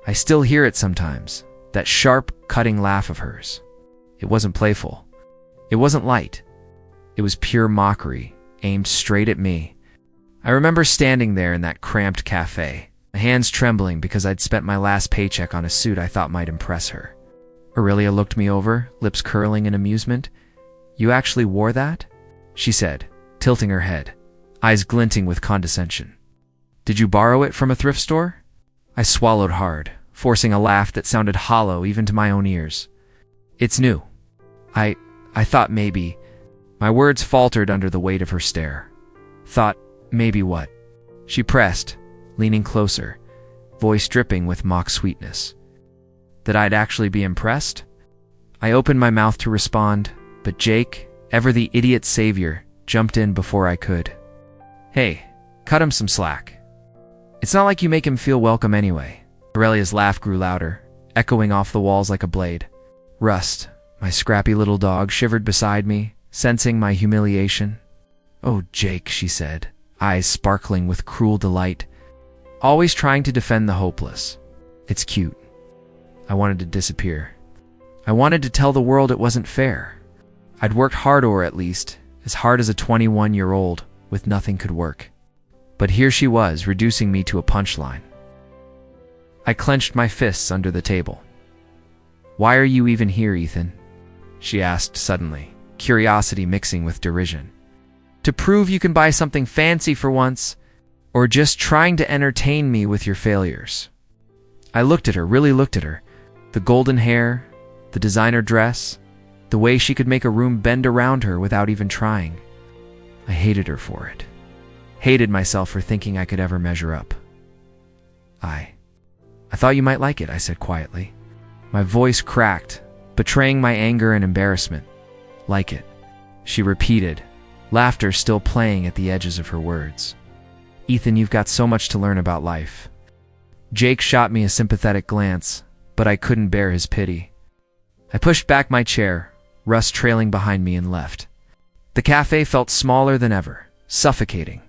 I still hear it sometimes, that sharp, cutting laugh of hers. It wasn't playful. It wasn't light. It was pure mockery, aimed straight at me. I remember standing there in that cramped cafe, my hands trembling because I'd spent my last paycheck on a suit I thought might impress her. Aurelia looked me over, lips curling in amusement. "You actually wore that?" she said, tilting her head, eyes glinting with condescension. "Did you borrow it from a thrift store?" I swallowed hard, forcing a laugh that sounded hollow even to my own ears. "It's new. I thought maybe..." My words faltered under the weight of her stare. "Thought maybe what?" She pressed, leaning closer, voice dripping with mock sweetness. "That I'd actually be impressed?" I opened my mouth to respond, but Jake, ever the idiot savior, jumped in before I could. "Hey, cut him some slack. It's not like you make him feel welcome anyway." Aurelia's laugh grew louder, echoing off the walls like a blade. Rust, my scrappy little dog, shivered beside me, sensing my humiliation. "Oh, Jake," she said, eyes sparkling with cruel delight, always trying to defend the hopeless. "It's cute." I wanted to disappear. I wanted to tell the world it wasn't fair. I'd worked hard, or at least, as hard as a 21-year-old, with nothing could work. But here she was, reducing me to a punchline. I clenched my fists under the table. "Why are you even here, Ethan?" she asked suddenly, curiosity mixing with derision. "To prove you can buy something fancy for once, or just trying to entertain me with your failures?" I looked at her, really looked at her. The golden hair, the designer dress, the way she could make a room bend around her without even trying. I hated her for it. Hated myself for thinking I could ever measure up. I thought you might like it," I said quietly. My voice cracked, betraying my anger and embarrassment. "Like it," she repeated, laughter still playing at the edges of her words. "Ethan, you've got so much to learn about life." Jake shot me a sympathetic glance, but I couldn't bear his pity. I pushed back my chair, Rust trailing behind me, and left. The cafe felt smaller than ever, suffocating.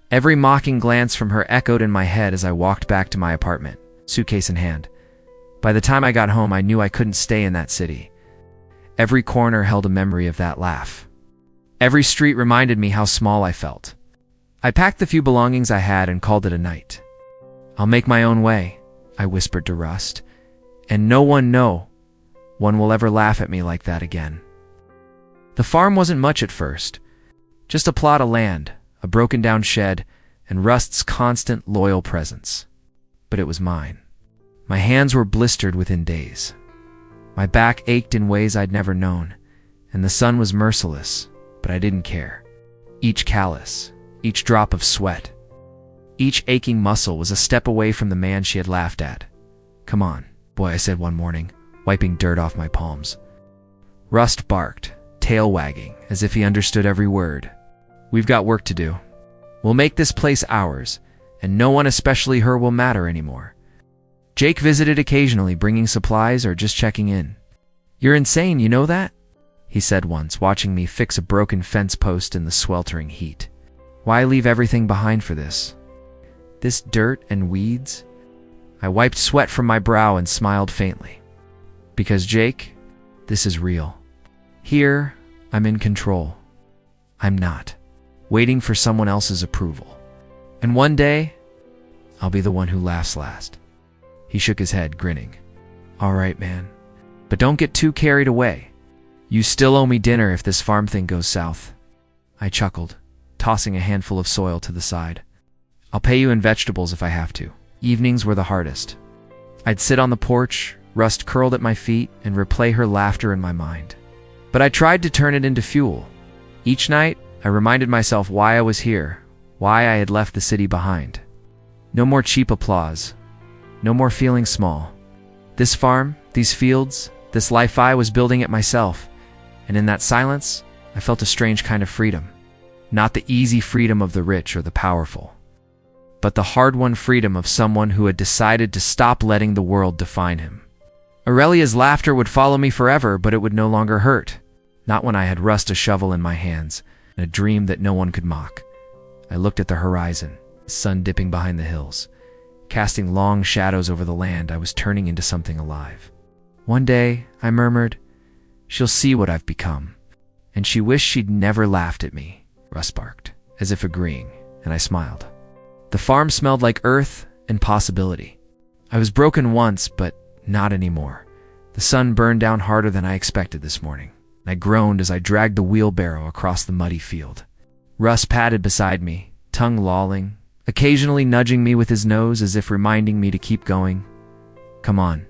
Every mocking glance from her echoed in my head as I walked back to my apartment, suitcase in hand. By the time I got home, I knew I couldn't stay in that city. Every corner held a memory of that laugh. Every street reminded me how small I felt. I packed the few belongings I had and called it a night. "I'll make my own way," I whispered to Rust, "and no one will ever laugh at me like that again." The farm wasn't much at first, just a plot of land, a broken-down shed, and Rust's constant, loyal presence. But it was mine. My hands were blistered within days. My back ached in ways I'd never known, and the sun was merciless, but I didn't care. Each callus, each drop of sweat, each aching muscle was a step away from the man she had laughed at. "Come on, boy," I said one morning, wiping dirt off my palms. Rust barked, tail wagging, as if he understood every word. "We've got work to do. We'll make this place ours, and no one, especially her, will matter anymore." Jake visited occasionally, bringing supplies or just checking in. "You're insane, you know that?" he said once, watching me fix a broken fence post in the sweltering heat. "Why leave everything behind for this? This dirt and weeds?" I wiped sweat from my brow and smiled faintly. "Because, Jake, this is real. Here, I'm in control. I'm not waiting for someone else's approval. And one day, I'll be the one who laughs last." He shook his head, grinning. "All right, man. But don't get too carried away. You still owe me dinner if this farm thing goes south." I chuckled, tossing a handful of soil to the side. "I'll pay you in vegetables if I have to." Evenings were the hardest. I'd sit on the porch, Rust curled at my feet, and replay her laughter in my mind. But I tried to turn it into fuel. Each night, I reminded myself why I was here, why I had left the city behind. No more cheap applause. No more feeling small. This farm, these fields, this life, I was building it myself. And in that silence, I felt a strange kind of freedom. Not the easy freedom of the rich or the powerful, but the hard-won freedom of someone who had decided to stop letting the world define him. Aurelia's laughter would follow me forever, but it would no longer hurt. Not when I had Rust a shovel in my hands, and a dream that no one could mock. I looked at the horizon, the sun dipping behind the hills. casting long shadows over the land I was turning into something alive. One day, I murmured, "She'll see what I've become." And she wished she'd never laughed at me, Russ barked, as if agreeing, and I smiled. The farm smelled like earth and possibility. I was broken once, but not anymore. The sun burned down harder than I expected this morning. I groaned as I dragged the wheelbarrow across the muddy field. Russ padded beside me, tongue lolling, occasionally nudging me with his nose as if reminding me to keep going. "Come on,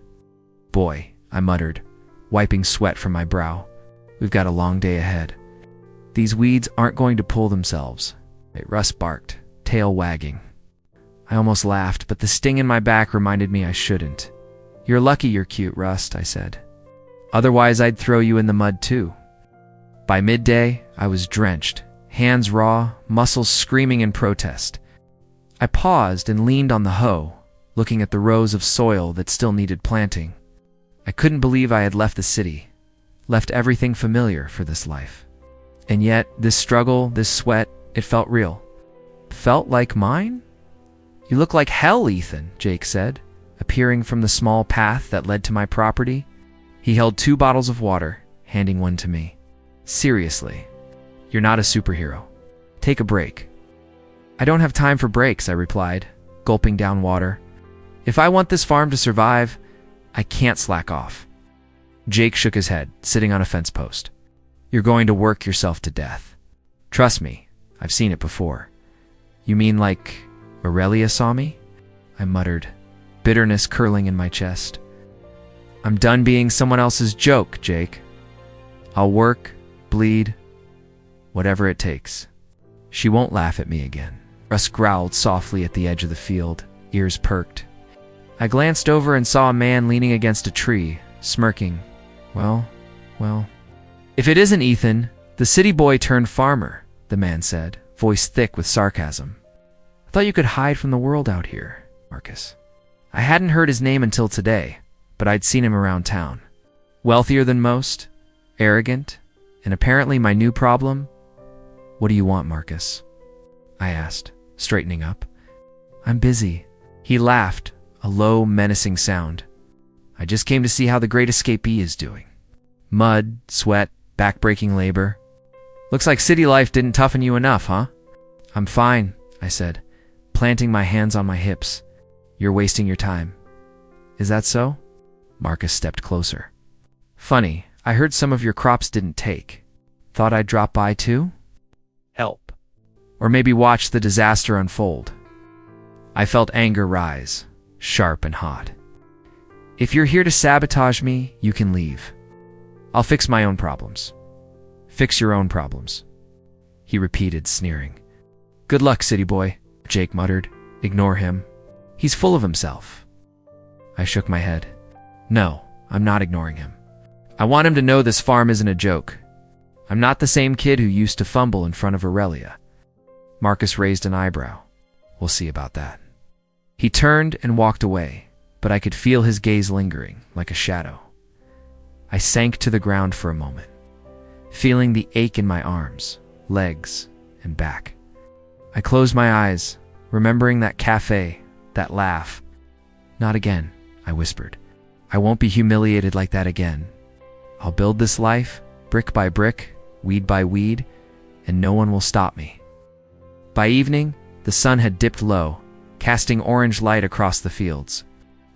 boy," I muttered, wiping sweat from my brow. "We've got a long day ahead." "These weeds aren't going to pull themselves," Russ barked, tail wagging. I almost laughed, but the sting in my back reminded me I shouldn't. "You're lucky you're cute, Rust," I said. "Otherwise, I'd throw you in the mud too." By midday, I was drenched, hands raw, muscles screaming in protest. I paused and leaned on the hoe, looking at the rows of soil that still needed planting. I couldn't believe I had left the city, left everything familiar for this life. And yet, this struggle, this sweat, it felt real. Felt like mine? "You look like hell, Ethan," Jake said, appearing from the small path that led to my property. He held 2 bottles of water, handing one to me. "Seriously, you're not a superhero. Take a break." "I don't have time for breaks," I replied, gulping down water. "If I want this farm to survive, I can't slack off." Jake shook his head, sitting on a fence post. "You're going to work yourself to death. Trust me, I've seen it before." "You mean like Aurelia saw me?" I muttered, bitterness curling in my chest. "I'm done being someone else's joke, Jake. I'll work, bleed, whatever it takes." "She won't laugh at me again." Russ growled softly at the edge of the field, ears perked. I glanced over and saw a man leaning against a tree, smirking. Well. "If it isn't Ethan, the city boy turned farmer," the man said, voice thick with sarcasm. "I thought you could hide from the world out here, Marcus." I hadn't heard his name until today, but I'd seen him around town. Wealthier than most, arrogant, and apparently my new problem. "What do you want, Marcus?" I asked, straightening up. "I'm busy." He laughed, a low, menacing sound. "I just came to see how the great escapee is doing." Mud, sweat, back-breaking labor. "Looks like city life didn't toughen you enough, huh?" "I'm fine," I said, planting my hands on my hips. "You're wasting your time." "Is that so?" Marcus stepped closer. "Funny, I heard some of your crops didn't take. Thought I'd drop by too? Help. Or maybe watch the disaster unfold." I felt anger rise, sharp and hot. "If you're here to sabotage me, you can leave. I'll fix my own problems." "Fix your own problems," he repeated, sneering. "Good luck, city boy," Jake muttered. "Ignore him. He's full of himself." I shook my head. "No, I'm not ignoring him. I want him to know this farm isn't a joke. I'm not the same kid who used to fumble in front of Aurelia." Marcus raised an eyebrow. "We'll see about that." He turned and walked away, but I could feel his gaze lingering, like a shadow. I sank to the ground for a moment, feeling the ache in my arms, legs, and back. I closed my eyes, remembering that cafe, that laugh. "Not again," I whispered. "I won't be humiliated like that again. I'll build this life, brick by brick, weed by weed, and no one will stop me." By evening, the sun had dipped low, casting orange light across the fields.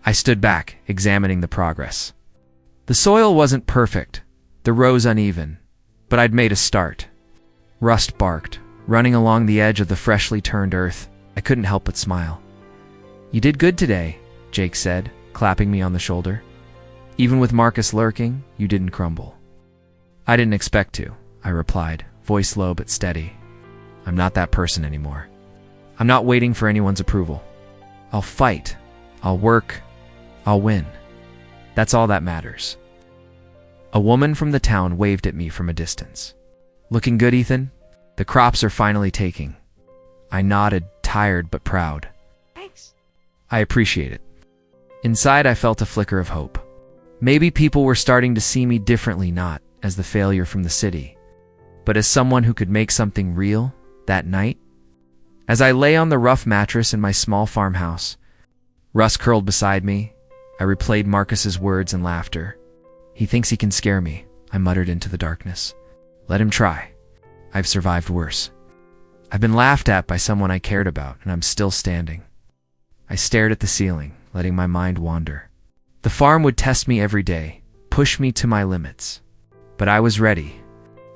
I stood back, examining the progress. The soil wasn't perfect, the rows uneven, but I'd made a start. Rust barked, running along the edge of the freshly turned earth. I couldn't help but smile. "You did good today," Jake said, clapping me on the shoulder. "Even with Marcus lurking, you didn't crumble." "I didn't expect to," I replied, voice low but steady. "I'm not that person anymore. I'm not waiting for anyone's approval. I'll fight. I'll work. I'll win. That's all that matters." A woman from the town waved at me from a distance. "Looking good, Ethan? The crops are finally taking." I nodded, tired but proud. Thanks. "I appreciate it." Inside, I felt a flicker of hope. Maybe people were starting to see me differently, not as the failure from the city, but as someone who could make something real that night. As I lay on the rough mattress in my small farmhouse, Russ curled beside me. I replayed Marcus's words and laughter. He thinks he can scare me, I muttered into the darkness. Let him try. I've survived worse. I've been laughed at by someone I cared about, and I'm still standing. I stared at the ceiling, letting my mind wander. The farm would test me every day, push me to my limits. But I was ready.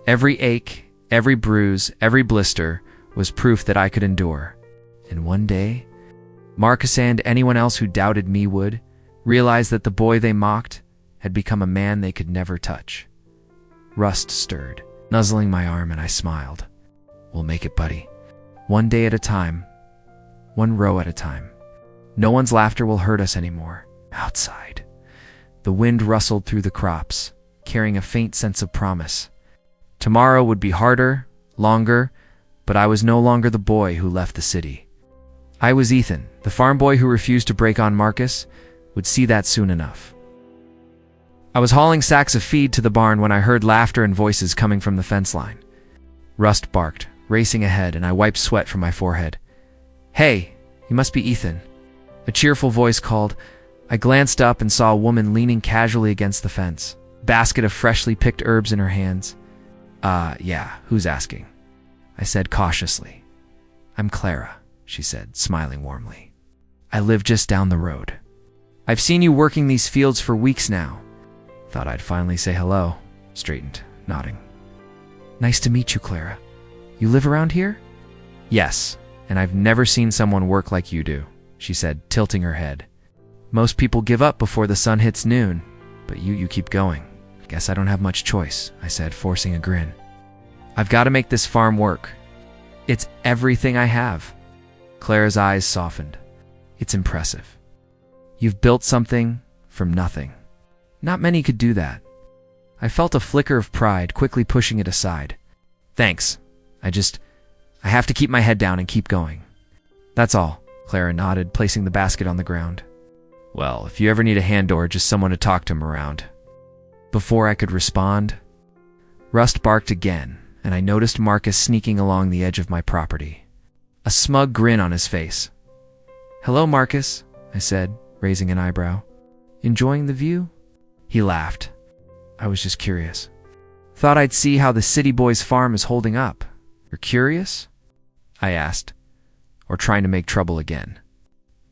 Every ache, every bruise, every blister was proof that I could endure. And one day, Marcus and anyone else who doubted me would realize that the boy they mocked had become a man they could never touch. Rust stirred, nuzzling my arm, and I smiled. We'll make it, buddy. One day at a time. One row at a time. No one's laughter will hurt us anymore. Outside, the wind rustled through the crops, carrying a faint sense of promise. Tomorrow would be harder, longer, but I was no longer the boy who left the city. I was Ethan, the farm boy who refused to break on Marcus, would see that soon enough. I was hauling sacks of feed to the barn when I heard laughter and voices coming from the fence line. Rust barked, racing ahead, and I wiped sweat from my forehead. Hey, you must be Ethan. A cheerful voice called. I glanced up and saw a woman leaning casually against the fence, basket of freshly picked herbs in her hands. Yeah, who's asking? I said cautiously. I'm Clara, she said, smiling warmly. I live just down the road. I've seen you working these fields for weeks now. Thought I'd finally say hello. Straightened, nodding. Nice to meet you, Clara. You live around here? Yes, and I've never seen someone work like you do, she said, tilting her head. Most people give up before the sun hits noon, but you keep going. Guess I don't have much choice, I said, forcing a grin. I've got to make this farm work. It's everything I have. Clara's eyes softened. It's impressive. You've built something from nothing. Not many could do that. I felt a flicker of pride, quickly pushing it aside. Thanks. I have to keep my head down and keep going. That's all, Clara nodded, placing the basket on the ground. Well, if you ever need a hand or just someone to talk to him around. Before I could respond, Rust barked again, and I noticed Marcus sneaking along the edge of my property. A smug grin on his face. Hello, Marcus, I said, raising an eyebrow. Enjoying the view? He laughed. I was just curious. Thought I'd see how the city boy's farm is holding up. You're curious? I asked, or trying to make trouble again.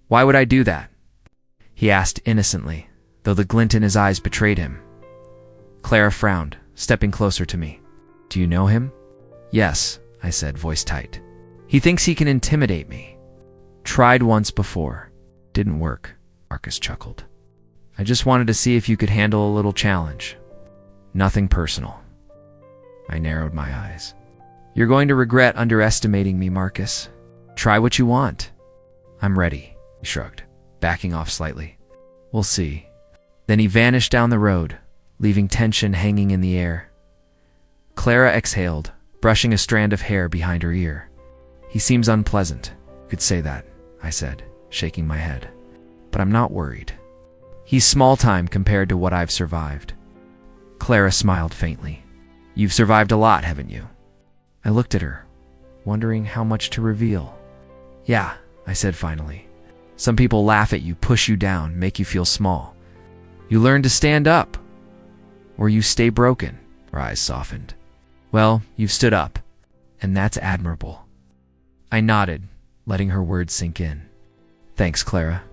Why would I do that? He asked innocently, though the glint in his eyes betrayed him. Clara frowned, stepping closer to me. Do you know him? Yes, I said, voice tight. He thinks he can intimidate me. Tried once before. Didn't work, Marcus chuckled. I just wanted to see if you could handle a little challenge. Nothing personal. I narrowed my eyes. You're going to regret underestimating me, Marcus. Try what you want. I'm ready, he shrugged, backing off slightly. We'll see. Then he vanished down the road, leaving tension hanging in the air. Clara exhaled, brushing a strand of hair behind her ear. He seems unpleasant. You could say that, I said, shaking my head. But I'm not worried. He's small time compared to what I've survived. Clara smiled faintly. You've survived a lot, haven't you? I looked at her, wondering how much to reveal. Yeah, I said finally. Some people laugh at you, push you down, make you feel small. You learn to stand up, or you stay broken. Her eyes softened. Well, you've stood up, and that's admirable. I nodded, letting her words sink in. Thanks, Clara.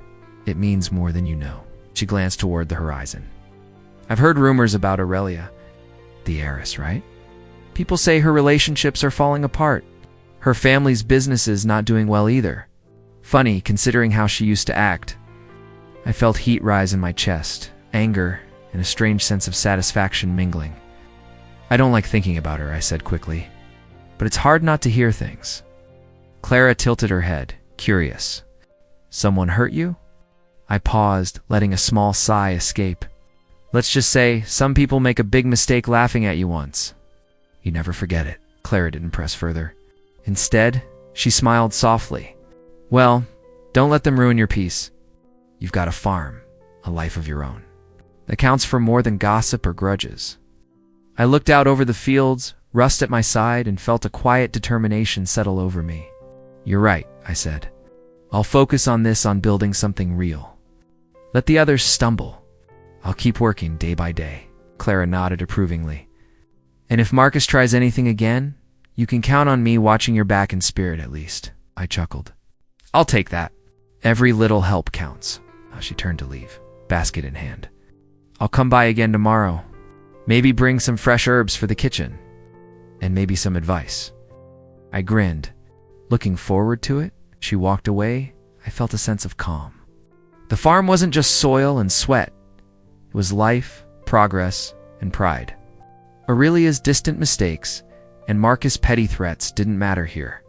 It means more than you know. She glanced toward the horizon. I've heard rumors about Aurelia, the heiress, right? People say her relationships are falling apart. Her family's business is not doing well either. Funny, considering how she used to act. I felt heat rise in my chest, anger, and a strange sense of satisfaction mingling. I don't like thinking about her, I said quickly. But it's hard not to hear things. Clara tilted her head, curious. Someone hurt you? I paused, letting a small sigh escape. Let's just say, some people make a big mistake laughing at you once. You never forget it. Clara didn't press further. Instead, she smiled softly. Well, don't let them ruin your peace. You've got a farm, a life of your own. That counts for more than gossip or grudges. I looked out over the fields, Rust at my side, and felt a quiet determination settle over me. You're right, I said. I'll focus on building something real. Let the others stumble. I'll keep working day by day. Clara nodded approvingly. And if Marcus tries anything again, you can count on me watching your back in spirit at least. I chuckled. I'll take that. Every little help counts. She turned to leave, basket in hand. I'll come by again tomorrow. Maybe bring some fresh herbs for the kitchen. And maybe some advice. I grinned. Looking forward to it, she walked away. I felt a sense of calm. The farm wasn't just soil and sweat. It was life, progress, and pride. Aurelia's distant mistakes and Marcus' petty threats didn't matter here.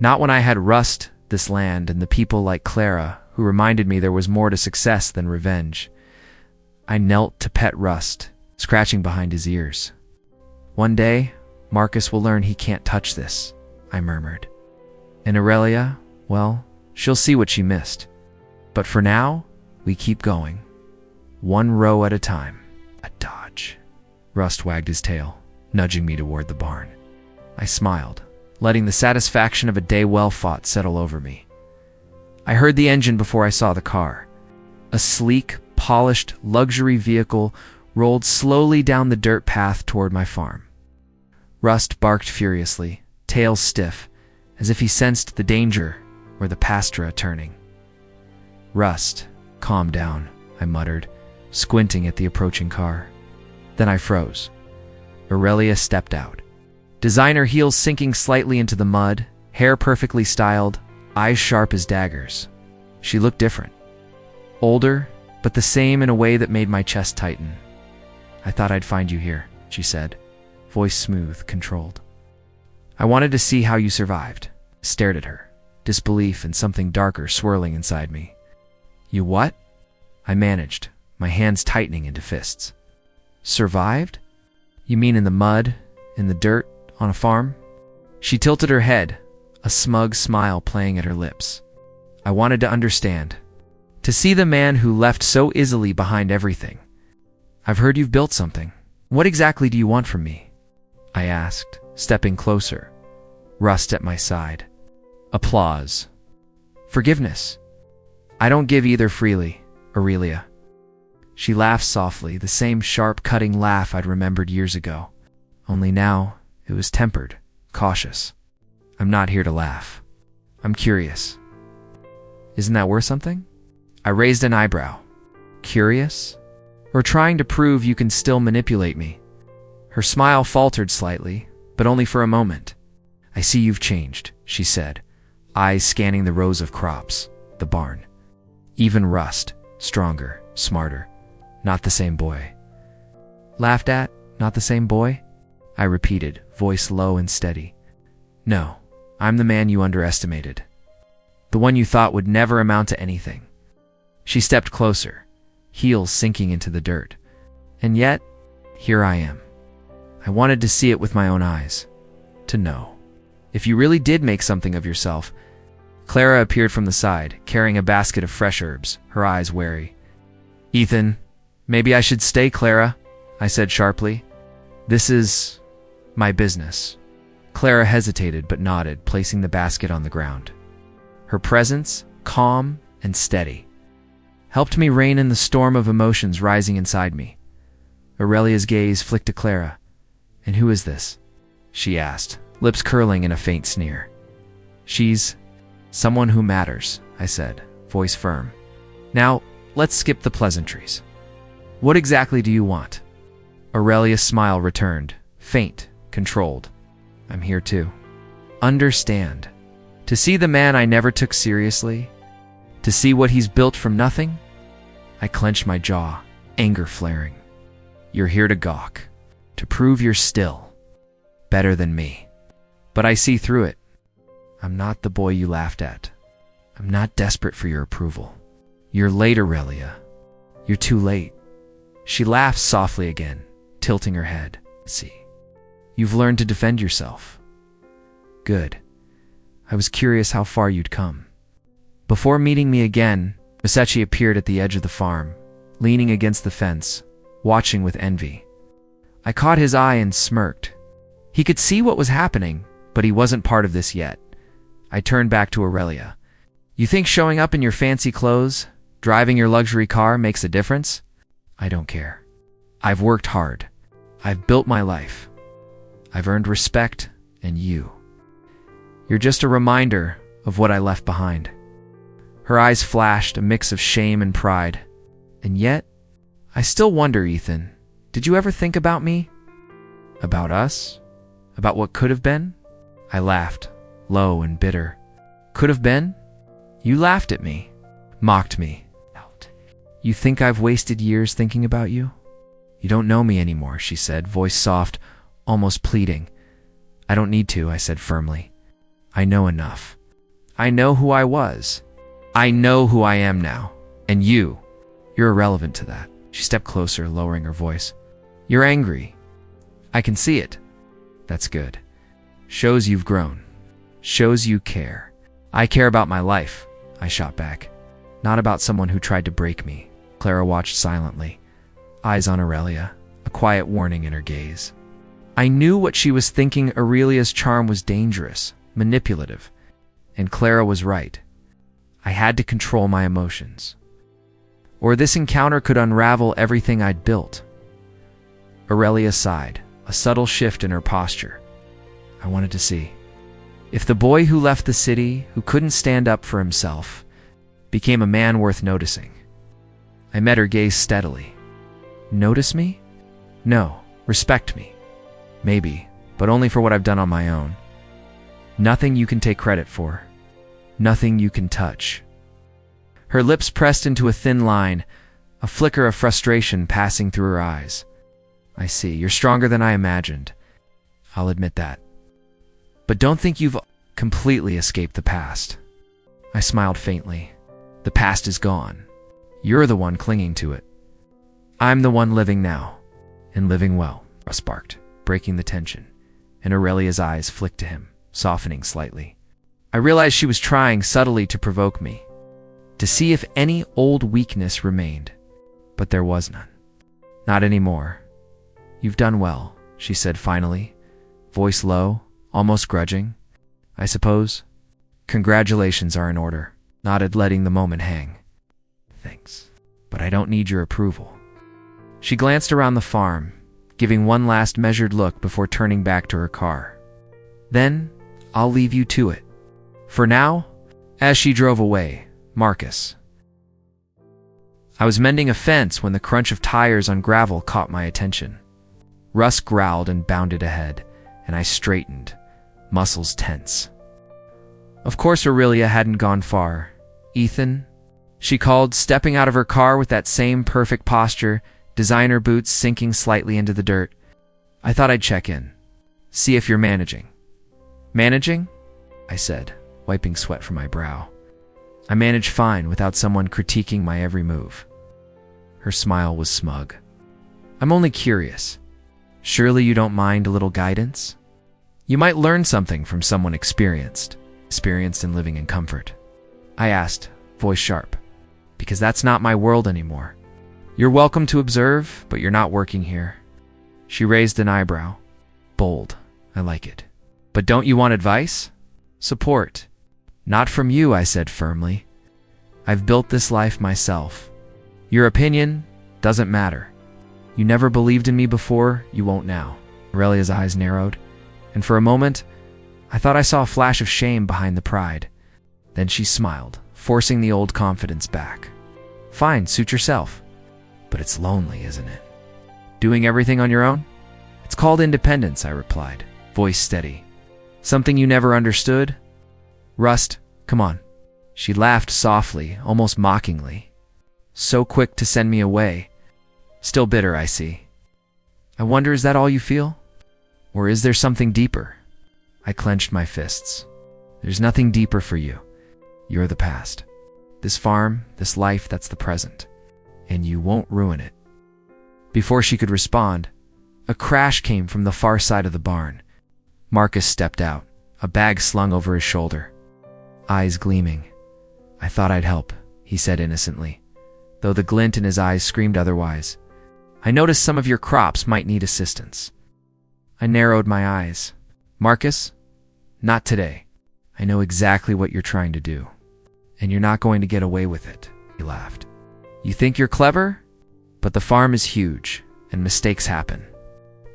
Not when I had Rust, this land, and the people like Clara who reminded me there was more to success than revenge. I knelt to pet Rust, scratching behind his ears. One day, Marcus will learn he can't touch this, I murmured. And Aurelia, well, she'll see what she missed. But for now, we keep going. One row at a time. A dodge. Rust wagged his tail, nudging me toward the barn. I smiled, letting the satisfaction of a day well fought settle over me. I heard the engine before I saw the car. A sleek, polished luxury vehicle rolled slowly down the dirt path toward my farm. Rust barked furiously, tail stiff, as if he sensed the danger or the pastura turning. Rust, calm down, I muttered, squinting at the approaching car. Then I froze. Aurelia stepped out. Designer heels sinking slightly into the mud, hair perfectly styled, eyes sharp as daggers. She looked different. Older, but the same in a way that made my chest tighten. I thought I'd find you here, she said, voice smooth, controlled. I wanted to see how you survived. Stared at her, disbelief and something darker swirling inside me. You what? I managed, my hands tightening into fists. Survived? You mean in the mud, in the dirt, on a farm? She tilted her head, a smug smile playing at her lips. I wanted to understand. To see the man who left so easily behind everything. I've heard you've built something. What exactly do you want from me? I asked, stepping closer. Rust at my side. Applause. Forgiveness. I don't give either freely, Aurelia. She laughed softly, the same sharp, cutting laugh I'd remembered years ago. Only now, it was tempered, cautious. I'm not here to laugh. I'm curious. Isn't that worth something? I raised an eyebrow. Curious? Or trying to prove you can still manipulate me? Her smile faltered slightly, but only for a moment. I see you've changed, she said, eyes scanning the rows of crops, the barn. Even Rust, stronger, smarter. Not the same boy. Laughed at? Not the same boy? I repeated, voice low and steady. No, I'm the man you underestimated. The one you thought would never amount to anything. She stepped closer, heels sinking into the dirt. And yet, here I am. I wanted to see it with my own eyes. To know. If you really did make something of yourself. Clara appeared from the side, carrying a basket of fresh herbs, her eyes wary. Ethan, maybe I should stay, Clara, I said sharply. This is my business. Clara hesitated but nodded, placing the basket on the ground. Her presence, calm and steady, helped me rein in the storm of emotions rising inside me. Aurelia's gaze flicked to Clara. And who is this? She asked, lips curling in a faint sneer. She's someone who matters, I said, voice firm. Now, let's skip the pleasantries. What exactly do you want? Aurelia's smile returned, faint, controlled. I'm here too. Understand. To see the man I never took seriously? To see what he's built from nothing? I clenched my jaw, anger flaring. You're here to gawk, to prove you're still better than me. But I see through it. I'm not the boy you laughed at. I'm not desperate for your approval. You're late, Aurelia. You're too late. She laughed softly again, tilting her head. See, you've learned to defend yourself. Good. I was curious how far you'd come. Before meeting me again, Masechi appeared at the edge of the farm, leaning against the fence, watching with envy. I caught his eye and smirked. He could see what was happening, but he wasn't part of this yet. I turned back to Aurelia. You think showing up in your fancy clothes, driving your luxury car makes a difference? I don't care. I've worked hard. I've built my life. I've earned respect and you. You're just a reminder of what I left behind. Her eyes flashed a mix of shame and pride. And yet, I still wonder, Ethan, did you ever think about me? About us? About what could have been? I laughed, low and bitter. Could have been? You laughed at me, mocked me. You think I've wasted years thinking about you? You don't know me anymore, she said, voice soft, almost pleading. I don't need to, I said firmly. I know enough. I know who I was. I know who I am now. And you're irrelevant to that. She stepped closer, lowering her voice. You're angry. I can see it. That's good. Shows you've grown. Shows you care. I care about my life, I shot back. Not about someone who tried to break me. Clara watched silently, eyes on Aurelia, a quiet warning in her gaze. I knew what she was thinking. Aurelia's charm was dangerous, manipulative, and Clara was right. I had to control my emotions, or this encounter could unravel everything I'd built. Aurelia sighed, a subtle shift in her posture. I wanted to see if the boy who left the city, who couldn't stand up for himself, became a man worth noticing. I met her gaze steadily. Notice me? No. Respect me. Maybe, but only for what I've done on my own. Nothing you can take credit for. Nothing you can touch. Her lips pressed into a thin line, a flicker of frustration passing through her eyes. I see. You're stronger than I imagined. I'll admit that. But don't think you've completely escaped the past. I smiled faintly. The past is gone. You're the one clinging to it. I'm the one living now, and living well, Russ barked, breaking the tension, and Aurelia's eyes flicked to him, softening slightly. I realized she was trying subtly to provoke me, to see if any old weakness remained, but there was none. Not anymore. You've done well, she said finally, voice low, almost grudging. I suppose. Congratulations are in order, nodded, letting the moment hang. Thanks, but I don't need your approval. She glanced around the farm, giving one last measured look before turning back to her car. Then, I'll leave you to it. For now, as she drove away, Marcus. I was mending a fence when the crunch of tires on gravel caught my attention. Russ growled and bounded ahead, and I straightened, muscles tense. Of course Aurelia hadn't gone far. Ethan, she called, stepping out of her car with that same perfect posture, designer boots sinking slightly into the dirt. I thought I'd check in, see if you're managing. Managing? I said, wiping sweat from my brow. I manage fine without someone critiquing my every move. Her smile was smug. I'm only curious. Surely you don't mind a little guidance? You might learn something from someone experienced in living in comfort. I asked, voice sharp, because that's not my world anymore. You're welcome to observe, but you're not working here. She raised an eyebrow. Bold. I like it. But don't you want advice? Support. Not from you, I said firmly. I've built this life myself. Your opinion doesn't matter. You never believed in me before, you won't now. Aurelia's eyes narrowed, and for a moment, I thought I saw a flash of shame behind the pride. Then she smiled, forcing the old confidence back. Fine, suit yourself. But it's lonely, isn't it? Doing everything on your own? It's called independence, I replied, voice steady. Something you never understood? Rust, come on. She laughed softly, almost mockingly. So quick to send me away. Still bitter, I see. I wonder, is that all you feel? Or is there something deeper? I clenched my fists. There's nothing deeper for you. You're the past. This farm, this life, that's the present. And you won't ruin it. Before she could respond, a crash came from the far side of the barn. Marcus stepped out, a bag slung over his shoulder. Eyes gleaming. I thought I'd help, he said innocently, though the glint in his eyes screamed otherwise. I noticed some of your crops might need assistance. I narrowed my eyes. Marcus? Not today. I know exactly what you're trying to do. And you're not going to get away with it, he laughed. You think you're clever? But the farm is huge, and mistakes happen.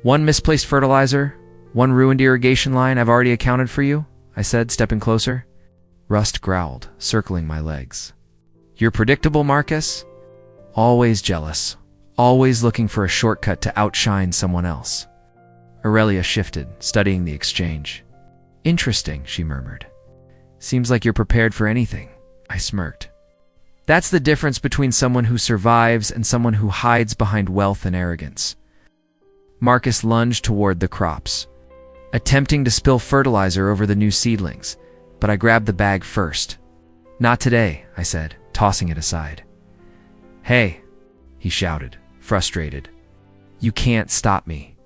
One misplaced fertilizer, one ruined irrigation line, I've already accounted for you, I said, stepping closer. Rust growled, circling my legs. You're predictable, Marcus. Always jealous, always looking for a shortcut to outshine someone else. Aurelia shifted, studying the exchange. Interesting, she murmured. Seems like you're prepared for anything, I smirked. That's the difference between someone who survives and someone who hides behind wealth and arrogance. Marcus lunged toward the crops, attempting to spill fertilizer over the new seedlings, but I grabbed the bag first. Not today, I said, tossing it aside. Hey, he shouted, frustrated. You can't stop me.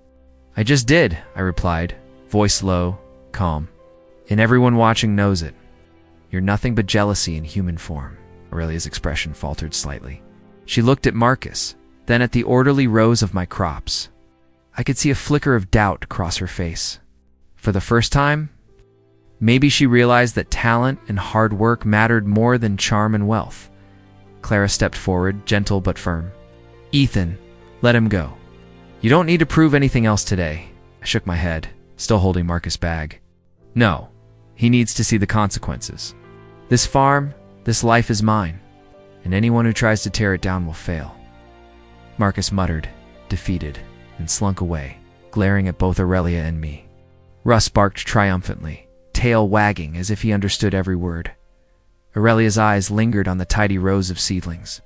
I just did, I replied, voice low, calm. And everyone watching knows it. You're nothing but jealousy in human form. Aurelia's expression faltered slightly. She looked at Marcus, then at the orderly rows of my crops. I could see a flicker of doubt cross her face. For the first time, maybe she realized that talent and hard work mattered more than charm and wealth. Clara stepped forward, gentle but firm. Ethan, let him go. You don't need to prove anything else today. I shook my head, still holding Marcus' bag. No, he needs to see the consequences. This farm, this life is mine, and anyone who tries to tear it down will fail. Marcus muttered, defeated, and slunk away, glaring at both Aurelia and me. Russ barked triumphantly, tail wagging as if he understood every word. Aurelia's eyes lingered on the tidy rows of seedlings,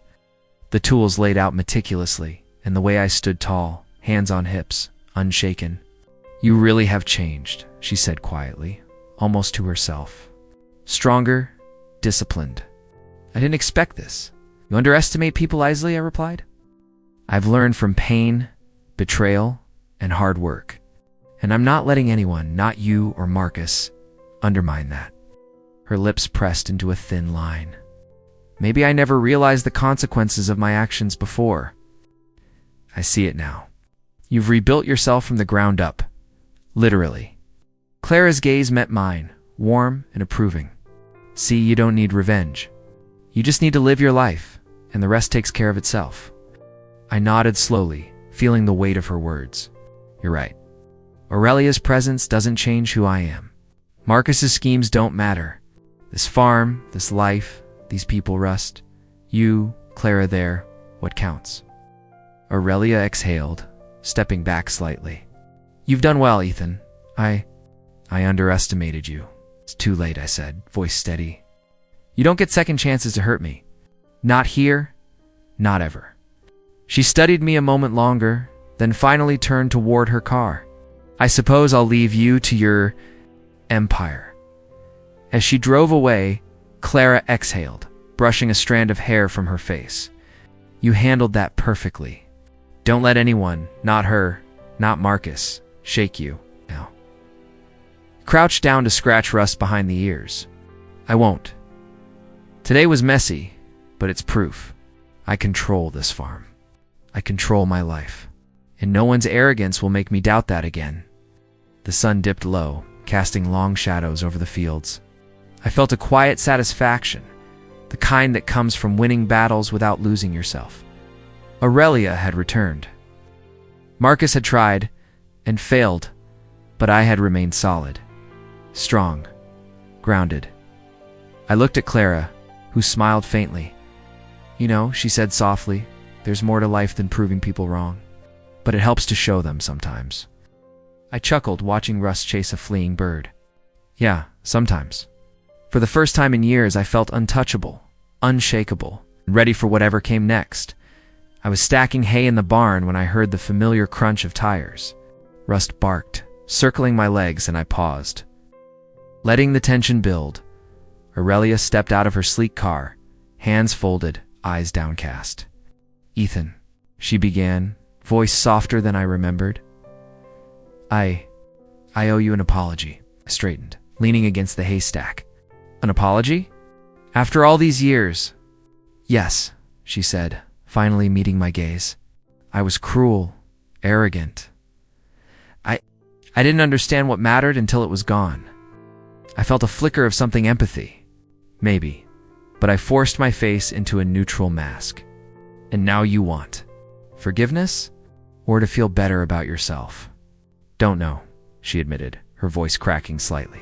the tools laid out meticulously, and the way I stood tall, hands on hips, unshaken. You really have changed, she said quietly, almost to herself. Stronger, disciplined. I didn't expect this. You underestimate people easily, I replied. I've learned from pain, betrayal, and hard work. And I'm not letting anyone, not you or Marcus, undermine that. Her lips pressed into a thin line. Maybe I never realized the consequences of my actions before. I see it now. You've rebuilt yourself from the ground up. Literally. Clara's gaze met mine, warm and approving. See, you don't need revenge. You just need to live your life, and the rest takes care of itself. I nodded slowly, feeling the weight of her words. You're right. Aurelia's presence doesn't change who I am. Marcus's schemes don't matter. This farm, this life, these people, Rust. You, Clara there, what counts? Aurelia exhaled, stepping back slightly. You've done well, Ethan. I underestimated you. It's too late, I said, voice steady. You don't get second chances to hurt me. Not here, not ever. She studied me a moment longer, then finally turned toward her car. I suppose I'll leave you to your empire. As she drove away, Clara exhaled, brushing a strand of hair from her face. You handled that perfectly. Don't let anyone, not her, not Marcus, shake you now. Crouched down to scratch Rust behind the ears. I won't. Today was messy, but it's proof. I control this farm. I control my life. And no one's arrogance will make me doubt that again. The sun dipped low, casting long shadows over the fields. I felt a quiet satisfaction, the kind that comes from winning battles without losing yourself. Aurelia had returned. Marcus had tried and failed, but I had remained solid, strong, grounded. I looked at Clara, who smiled faintly. You know, she said softly, there's more to life than proving people wrong, but it helps to show them sometimes. I chuckled, watching Russ chase a fleeing bird. Yeah, sometimes. For the first time in years, I felt untouchable, unshakable, ready for whatever came next. I was stacking hay in the barn when I heard the familiar crunch of tires. Rust barked, circling my legs, and I paused. Letting the tension build, Aurelia stepped out of her sleek car, hands folded, eyes downcast. Ethan, she began, voice softer than I remembered. I owe you an apology. I straightened, leaning against the haystack. An apology? After all these years? Yes, she said, finally meeting my gaze. I was cruel, arrogant. I didn't understand what mattered until it was gone. I felt a flicker of something empathy. Maybe. but I forced my face into a neutral mask. And now you want forgiveness or to feel better about yourself? Don't know, she admitted, her voice cracking slightly.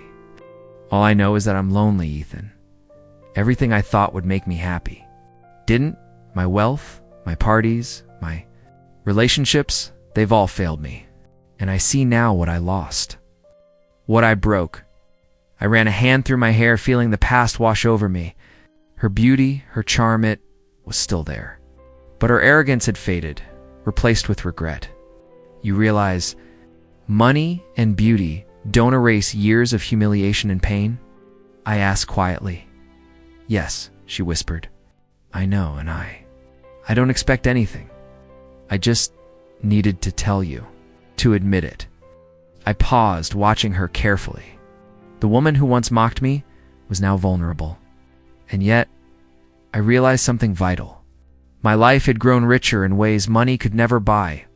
All I know is that I'm lonely, Ethan. Everything I thought would make me happy didn't. My wealth, my parties, my relationships, they've all failed me. And I see now what I lost. What I broke. I ran a hand through my hair, feeling the past wash over me. Her beauty, her charm, it was still there. But her arrogance had faded, replaced with regret. You realize money and beauty don't erase years of humiliation and pain? I asked quietly. Yes, she whispered. I know, and I don't expect anything. I just needed to tell you, to admit it. I paused, watching her carefully. The woman who once mocked me was now vulnerable. And yet, I realized something vital. My life had grown richer in ways money could never buy.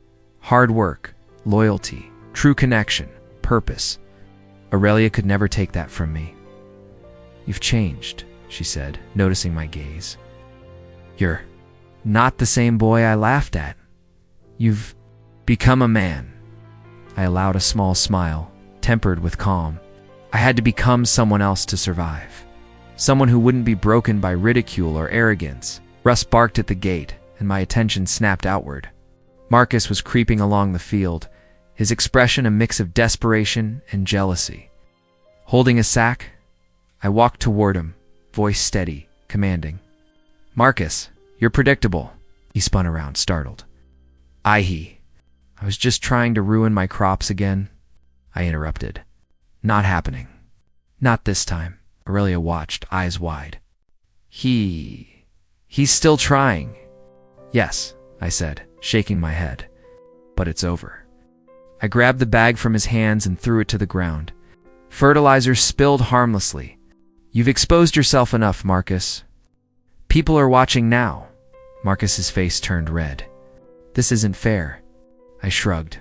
Hard work, loyalty, true connection, purpose. Aurelia could never take that from me. You've changed, she said, noticing my gaze. You're not the same boy I laughed at. You've become a man. I allowed a small smile, tempered with calm. I had to become someone else to survive. Someone who wouldn't be broken by ridicule or arrogance. Russ barked at the gate, and my attention snapped outward. Marcus was creeping along the field, his expression a mix of desperation and jealousy. Holding a sack, I walked toward him, voice steady, commanding. Marcus, you're predictable. He spun around, startled. I was just trying to ruin my crops again. I interrupted. Not happening. Not this time. Aurelia watched, eyes wide. He's still trying. Yes, I said, shaking my head. But it's over. I grabbed the bag from his hands and threw it to the ground. Fertilizer spilled harmlessly. You've exposed yourself enough, Marcus. People are watching now. Marcus's face turned red. This isn't fair. I shrugged.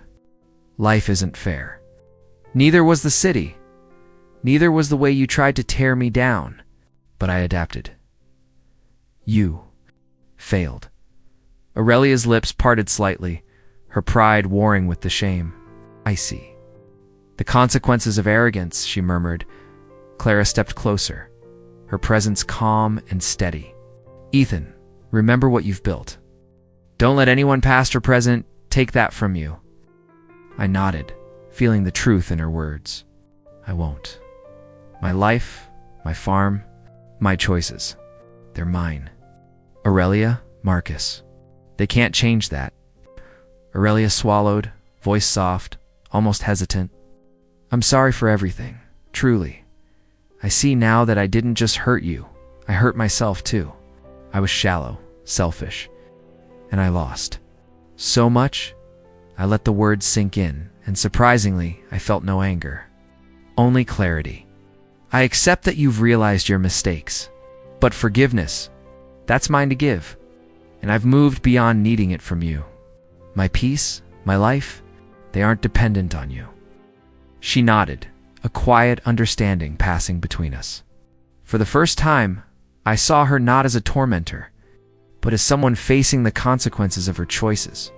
Life isn't fair. Neither was the city. Neither was the way you tried to tear me down. But I adapted. You failed. Aurelia's lips parted slightly, her pride warring with the shame. I see. The consequences of arrogance, she murmured. Clara stepped closer, her presence calm and steady. Ethan, remember what you've built. Don't let anyone past or present take that from you. I nodded, feeling the truth in her words. I won't. My life, my farm, my choices. They're mine. Aurelia, Marcus. They can't change that. Aurelia swallowed, voice soft, almost hesitant. I'm sorry for everything, truly. I see now that I didn't just hurt you. I hurt myself too. I was shallow, selfish, and I lost. So much, I let the words sink in, and surprisingly, I felt no anger. Only clarity. I accept that you've realized your mistakes, but forgiveness, that's mine to give, and I've moved beyond needing it from you. My peace, my life, they aren't dependent on you. She nodded, a quiet understanding passing between us. For the first time, I saw her not as a tormentor, but as someone facing the consequences of her choices.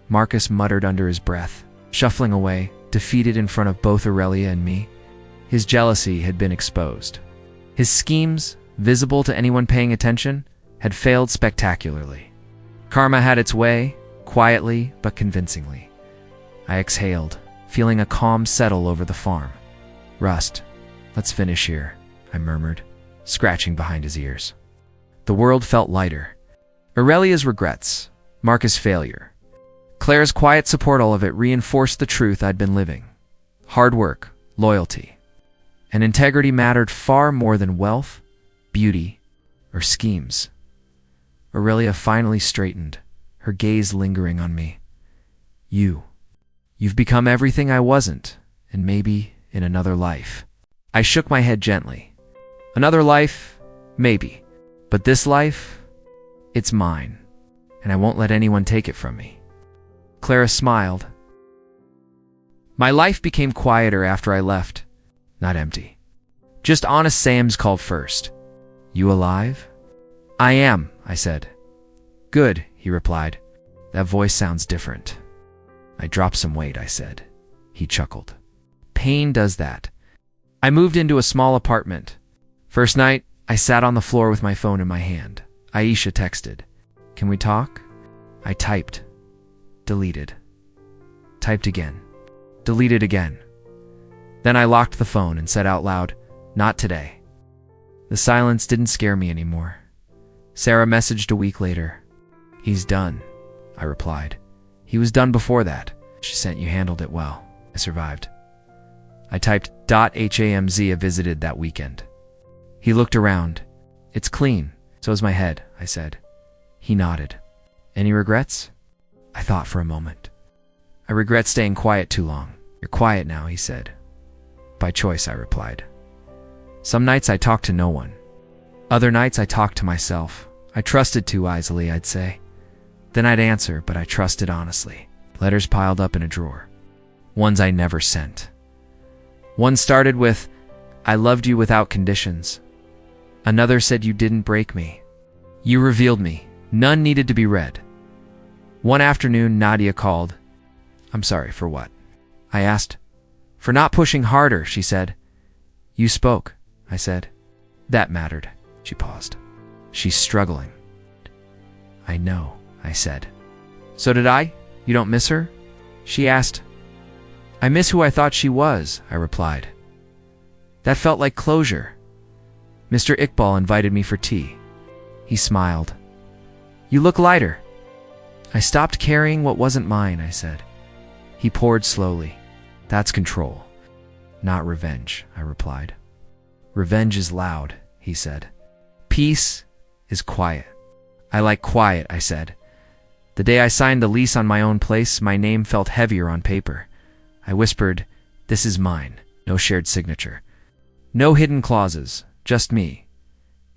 Marcus muttered under his breath, shuffling away, defeated in front of both Aurelia and me. His jealousy had been exposed. His schemes, visible to anyone paying attention, had failed spectacularly. Karma had its way, quietly but convincingly. I exhaled, feeling a calm settle over the farm. Rust, let's finish here, I murmured, scratching behind his ears. The world felt lighter. Aurelia's regrets, Marcus' failure, Claire's quiet support, all of it reinforced the truth I'd been living. Hard work, loyalty, and integrity mattered far more than wealth, beauty, or schemes. Aurelia finally straightened, her gaze lingering on me. You've become everything I wasn't, and maybe in another life. I shook my head gently. Another life? Maybe. But this life? It's mine, and I won't let anyone take it from me. Clara smiled. My life became quieter after I left. Not empty. Just honest Sam's called first. You alive? I am, I said. Good, he replied. That voice sounds different. I dropped some weight, I said. He chuckled. Pain does that. I moved into a small apartment. First night, I sat on the floor with my phone in my hand. Aisha texted. Can we talk? I typed. Deleted. Typed again. Deleted again. Then I locked the phone and said out loud, not today. The silence didn't scare me anymore. Sarah messaged a week later. He's done, I replied. He was done before that. She sent you handled it well. I survived. I typed .hamza visited that weekend. He looked around. It's clean. So's my head, I said. He nodded. Any regrets? I thought for a moment. I regret staying quiet too long. You're quiet now, he said. By choice, I replied. Some nights I talked to no one. Other nights I talked to myself. I trusted too easily, I'd say. Then I'd answer, but I trusted honestly. Letters piled up in a drawer. Ones I never sent. One started with, I loved you without conditions. Another said you didn't break me. You revealed me. None needed to be read. One afternoon, Nadia called. I'm sorry, for what? I asked. For not pushing harder, she said. You spoke, I said. That mattered. She paused. She's struggling. I know, I said. So did I? You don't miss her? She asked. I miss who I thought she was, I replied. That felt like closure. Mr. Iqbal invited me for tea. He smiled. You look lighter. I stopped carrying what wasn't mine, I said. He poured slowly. That's control, not revenge, I replied. Revenge is loud, he said. Peace is quiet. I like quiet, I said. The day I signed the lease on my own place, my name felt heavier on paper. I whispered, this is mine, no shared signature. No hidden clauses, just me.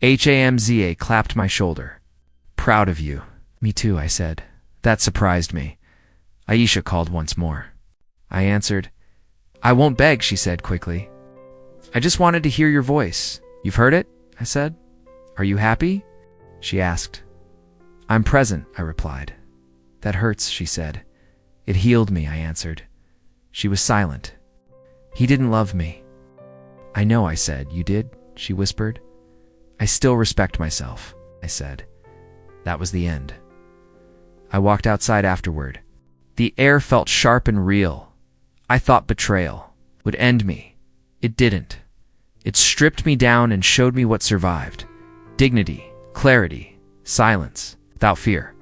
Hamza clapped my shoulder. Proud of you. Me too, I said. That surprised me. Aisha called once more. I answered. I won't beg, she said quickly. I just wanted to hear your voice. You've heard it? I said. Are you happy? She asked. I'm present, I replied. That hurts, she said. It healed me, I answered. She was silent. He didn't love me. I know, I said. You did? She whispered. I still respect myself, I said. That was the end. I walked outside afterward. The air felt sharp and real. I thought betrayal would end me. It didn't. It stripped me down and showed me what survived. Dignity, clarity, silence, without fear.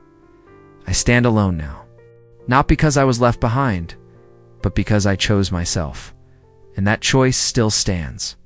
I stand alone now. Not because I was left behind, but because I chose myself. And that choice still stands.